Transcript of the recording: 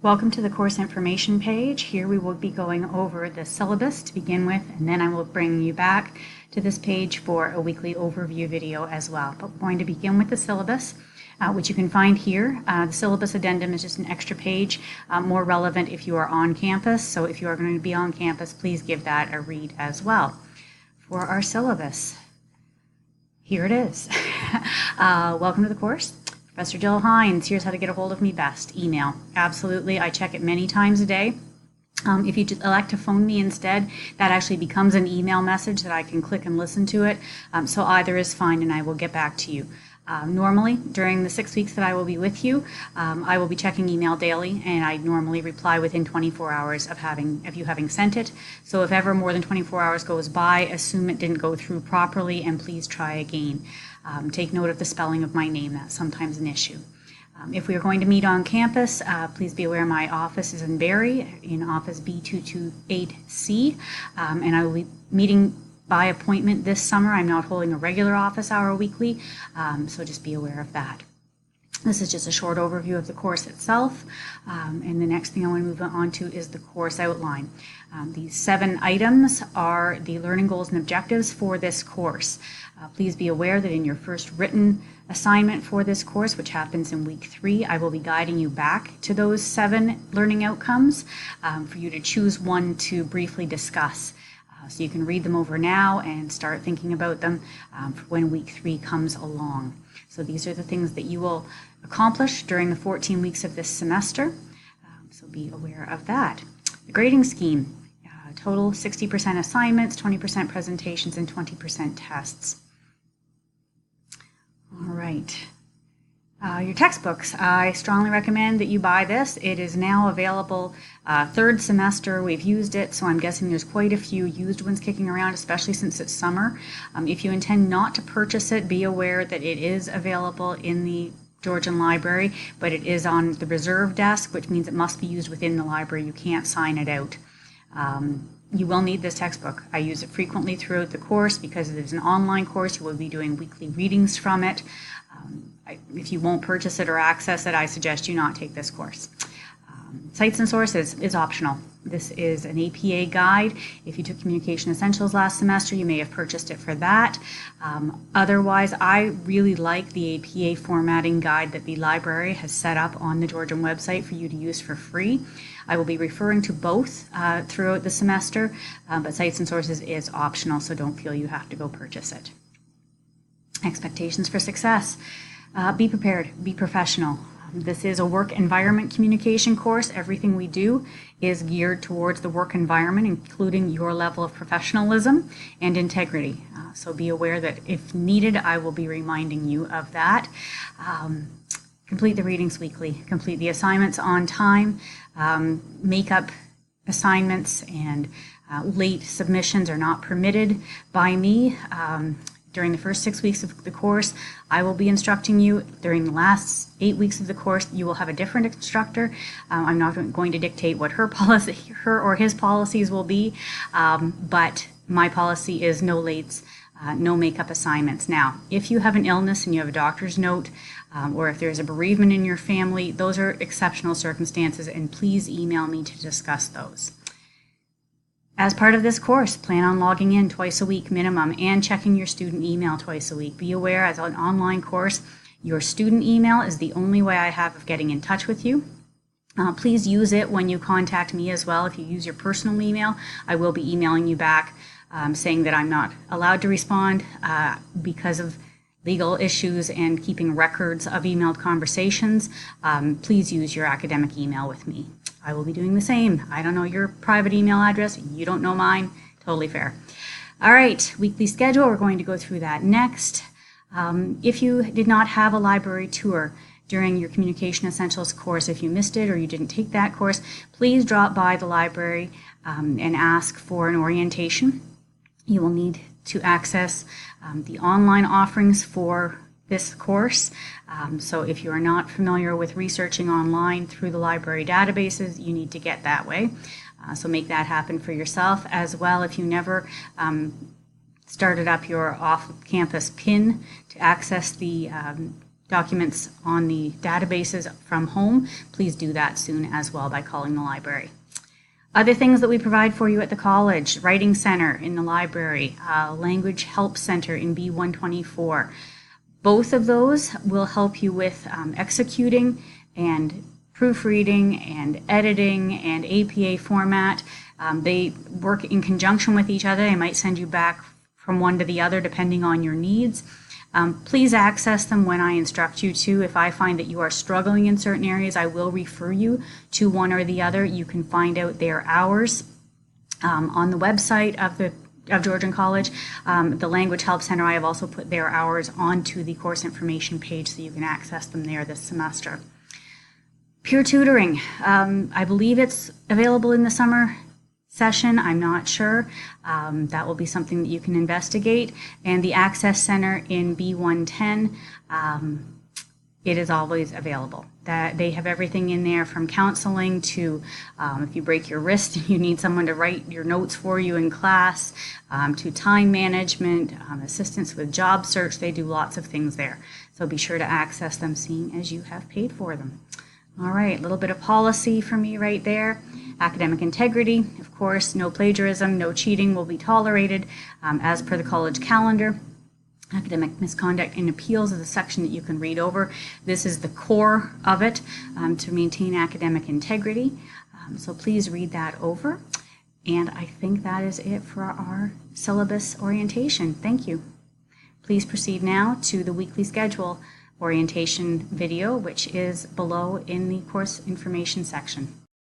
Welcome to the course information page. Here we will be going over the syllabus to begin with, and then I will bring you back to this page for a weekly overview video as well. But we're going to begin with the syllabus, which you can find here. The syllabus addendum is just an extra page, more relevant if you are on campus. So if you are going to be on campus, please give that a read as well. For our syllabus, here it is. Welcome to the course. Professor Jill Hines, here's how to get a hold of me best. Email. Absolutely. I check it many times a day. If you elect to phone me instead, that actually becomes an email message that I can click and listen to it. So either is fine and I will get back to you. Normally, during the 6 weeks that I will be with you, I will be checking email daily, and I normally reply within 24 hours of you having sent it. So if ever more than 24 hours goes by, assume it didn't go through properly, and please try again. Take note of the spelling of my name. That's sometimes an issue. If we are going to meet on campus, please be aware my office is in Barrie, in office B228C, and I will be meeting by appointment this summer. I'm not holding a regular office hour weekly, so just be aware of that. This is just a short overview of the course itself, and the next thing I want to move on to is the course outline. These 7 items are the learning goals and objectives for this course. Please be aware that in your first written assignment for this course, which happens in week 3, I will be guiding you back to those 7 learning outcomes for you to choose one to briefly discuss. So you can read them over now and start thinking about them for when week 3 comes along. So these are the things that you will accomplish during the 14 weeks of this semester. So be aware of that. The grading scheme, total 60% assignments, 20% presentations, and 20% tests. All right. Your textbooks, I strongly recommend that you buy this. It is now available 3rd semester. We've used it, so I'm guessing there's quite a few used ones kicking around, especially since it's summer. If you intend not to purchase it, be aware that it is available in the Georgian Library, but it is on the reserve desk, which means it must be used within the library. You can't sign it out. You will need this textbook. I use it frequently throughout the course because it is an online course. You will be doing weekly readings from it. If you won't purchase it or access it, I suggest you not take this course. Sites and sources is optional. This is an APA guide. If you took Communication Essentials last semester, you may have purchased it for that. Otherwise, I really like the APA formatting guide that the library has set up on the Georgian website for you to use for free. I will be referring to both throughout the semester, but Sites and Sources is optional, so don't feel you have to go purchase it. Expectations for success. Be prepared, be professional. This is a work environment communication course. Everything we do is geared towards the work environment, including your level of professionalism and integrity. So be aware that if needed, I will be reminding you of that. Complete the readings weekly, complete the assignments on time, make up assignments, and late submissions are not permitted by me. During the first 6 weeks of the course, I will be instructing you. During the last 8 weeks of the course, you will have a different instructor. I'm not going to dictate what her or his policies will be, but my policy is no lates, no makeup assignments. Now, if you have an illness and you have a doctor's note, or if there's a bereavement in your family, those are exceptional circumstances, and please email me to discuss those. As part of this course, plan on logging in twice a week minimum and checking your student email twice a week. Be aware, as an online course, your student email is the only way I have of getting in touch with you. Please use it when you contact me as well. If you use your personal email, I will be emailing you back saying that I'm not allowed to respond because of legal issues and keeping records of emailed conversations. Please use your academic email with me. I will be doing the same. I don't know your private email address. You don't know mine. Totally fair. All right, weekly schedule. We're going to go through that next. If you did not have a library tour during your Communication Essentials course, if you missed it or you didn't take that course, please drop by the library and ask for an orientation. You will need to access the online offerings for this course. So if you are not familiar with researching online through the library databases, you need to get that way. So make that happen for yourself as well. If you never started up your off-campus PIN to access the documents on the databases from home, please do that soon as well by calling the library. Other things that we provide for you at the college: Writing Center in the library, Language Help Center in B124. Both of those will help you with executing and proofreading and editing and APA format. They work in conjunction with each other. They might send you back from one to the other depending on your needs. Please access them when I instruct you to. If I find that you are struggling in certain areas, I will refer you to one or the other. You can find out their hours on the website of Georgian College. The Language Help Center, I have also put their hours onto the course information page so you can access them there this semester. Peer tutoring, I believe it's available in the summer session. I'm not sure. That will be something that you can investigate. And the Access Center in B110, it is always available. That they have everything in there from counseling to if you break your wrist and you need someone to write your notes for you in class, to time management, assistance with job search. They do lots of things there. So be sure to access them, seeing as you have paid for them. All right, a little bit of policy for me right there. Academic integrity, of course, no plagiarism, no cheating will be tolerated as per the college calendar. Academic misconduct and appeals is a section that you can read over. This is the core of it to maintain academic integrity. So please read that over. And I think that is it for our syllabus orientation. Thank you. Please proceed now to the weekly schedule orientation video, which is below in the course information section.